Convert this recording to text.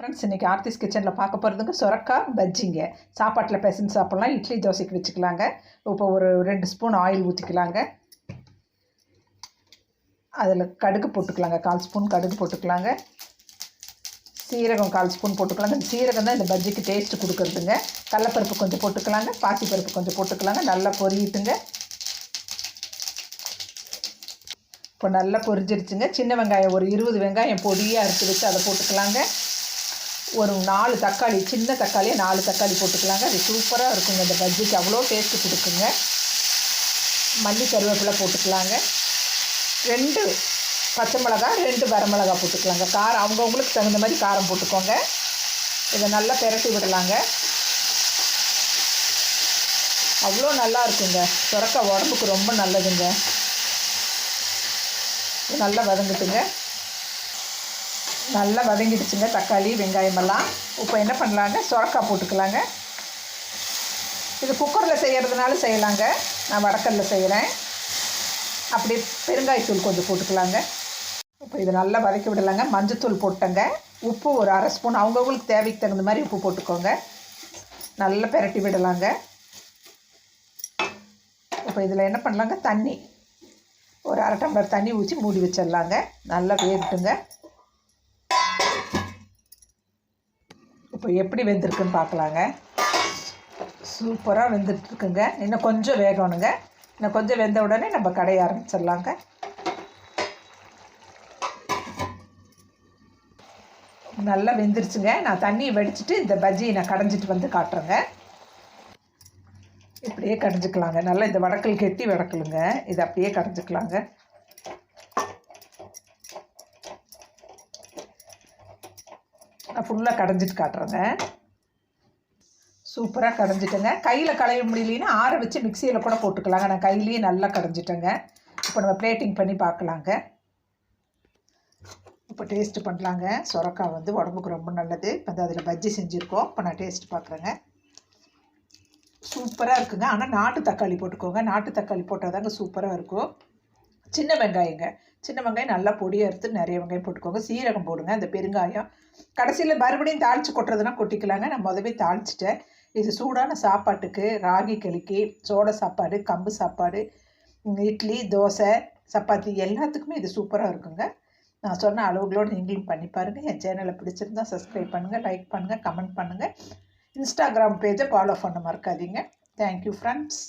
Friends, இன்றைக்கி ஆர்த்திஸ் கிச்சனில் பார்க்க போகிறதுங்க சுரக்காய் பஜ்ஜிங்க. சாப்பாட்டில் பிசைஞ்சு சாப்பிட்லாம், இட்லி தோசைக்கு வச்சுக்கலாங்க. இப்போ ஒரு 2 ஸ்பூன் ஆயில் ஊற்றிக்கலாங்க. அதில் கடுகு போட்டுக்கலாங்க, 1/4 ஸ்பூன் கடுகு போட்டுக்கலாங்க. சீரகம் 1/4 ஸ்பூன் போட்டுக்கலாங்க. இந்த சீரகம் தான் இந்த பஜ்ஜிக்கு டேஸ்ட்டு கொடுக்குறதுங்க. கடலப்பருப்பு கொஞ்சம் போட்டுக்கலாங்க, பாசிப்பருப்பு கொஞ்சம் போட்டுக்கலாங்க. நல்லா பொரியிட்டுங்க. இப்போ நல்லா பொரிஞ்சிருச்சுங்க. சின்ன வெங்காயம் ஒரு 20 வெங்காயம் பொடியாக அறுத்து வச்சு அதை போட்டுக்கலாங்க. ஒரு 4 தக்காளி, சின்ன தக்காளியை 4 தக்காளி போட்டுக்கலாங்க. அது சூப்பராக இருக்குங்க, இந்த பஜ்ஜிக்கு அவ்வளோ டேஸ்ட்டு கொடுக்குங்க. மல்லி கருவேப்பிலை போட்டுக்கலாங்க. 2 பச்சை மிளகா, 2 வரமிளகா போட்டுக்கலாங்க. காரம் அவங்கவுங்களுக்கு தகுந்த மாதிரி காரம் போட்டுக்கோங்க. இதை நல்லா பெரட்டி விடலாங்க. அவ்வளோ நல்லா இருக்குங்க. சுரக்காய் உடம்புக்கு ரொம்ப நல்லதுங்க. நல்லா வதங்கிட்டுங்க. நல்லா வதங்கிடுச்சுங்க தக்காளி வெங்காயமெல்லாம். இப்போ என்ன பண்ணலாங்க, சுரக்காய் போட்டுக்கலாங்க. இது குக்கரில் செய்கிறதுனால செய்யலாங்க, நான் வடக்கல்ல செய்கிறேன். அப்படி பெருங்காயத்தூள் கொஞ்சம் போட்டுக்கலாங்க. இப்போ இது நல்லா வதக்கி விடலாங்க. மஞ்சத்தூள் போட்டேங்க. உப்பு ஒரு 1/2 ஸ்பூன், அவங்கவுங்களுக்கு தேவைக்கு தகுந்த மாதிரி உப்பு போட்டுக்கோங்க. நல்லா பெரட்டி விடலாங்க. இப்போ இதில் என்ன பண்ணலாங்க, தண்ணி ஒரு 1/2 டம்ளர் தண்ணி ஊற்றி மூடி வச்சிடலாங்க. நல்லா வேகட்டுங்க. இப்போ எப்படி வெந்திருக்குன்னு பார்க்கலாங்க. சூப்பராக வெந்துட்டுருக்குங்க. இன்னும் கொஞ்சம் வேகணுங்க. இன்னும் கொஞ்சம் வெந்த உடனே நம்ம கடைய ஆரம்பிச்சிடலாங்க. நல்லா வெந்துருச்சுங்க. நான் தண்ணியை வடிச்சிட்டு இந்த பஜ்ஜியை நான் கடைஞ்சிட்டு வந்து காட்டுறேங்க. இப்படியே கடைஞ்சிக்கலாங்க. நல்லா இந்த வடக்கல் கெட்டி வடக்கலுங்க, இதை அப்படியே கடைஞ்சிக்கலாங்க. நான் ஃபுல்லாக கடைஞ்சிட்டு காட்டுறேங்க. சூப்பராக கடைஞ்சிட்டேங்க. கையில் களைய முடியலன்னா ஆற வச்சு மிக்சியில் கூட போட்டுக்கலாங்க. நான் கையிலேயே நல்லா கடைஞ்சிட்டேங்க. இப்போ நம்ம பிளேட்டிங் பண்ணி பார்க்கலாங்க. இப்போ டேஸ்ட்டு பண்ணலாங்க. சுரக்காய் வந்து உடம்புக்கு ரொம்ப நல்லது. இப்போ அதில் பஜ்ஜி செஞ்சுருக்கோம். இப்போ நான் டேஸ்ட் பார்க்குறேங்க. சூப்பராக இருக்குங்க. ஆனால் நாட்டு தக்காளி போட்டுக்கோங்க. நாட்டு தக்காளி போட்டால் தாங்க சூப்பராக இருக்கும். சின்ன வெங்காயங்க, சின்ன வெங்காயம் நல்லா பொடியாக எடுத்து நிறைய வெங்காயம் போட்டுக்கோங்க. சீரகம் போடுங்க, அந்த பெருங்காயம் கடைசியில் மறுபடியும் தாளித்து கொட்டுறதுனா கொட்டிக்கலாங்க. நான் முதவே தாளிச்சிட்டேன். இது சூடான சாப்பாட்டுக்கு, ராகி களிக்கு, சோள சாப்பாடு, கம்பு சாப்பாடு, இட்லி, தோசை, சப்பாத்தி எல்லாத்துக்குமே இது சூப்பராக இருக்குங்க. நான் சொன்ன அளவுகளோடு நீங்களும் பண்ணி பாருங்கள். என் சேனலை பிடிச்சிருந்தால் சப்ஸ்கிரைப் பண்ணுங்கள், லைக் பண்ணுங்கள், கமெண்ட் பண்ணுங்கள். இன்ஸ்டாகிராம் பேஜை ஃபாலோ பண்ண மறக்காதீங்க. Thank you friends.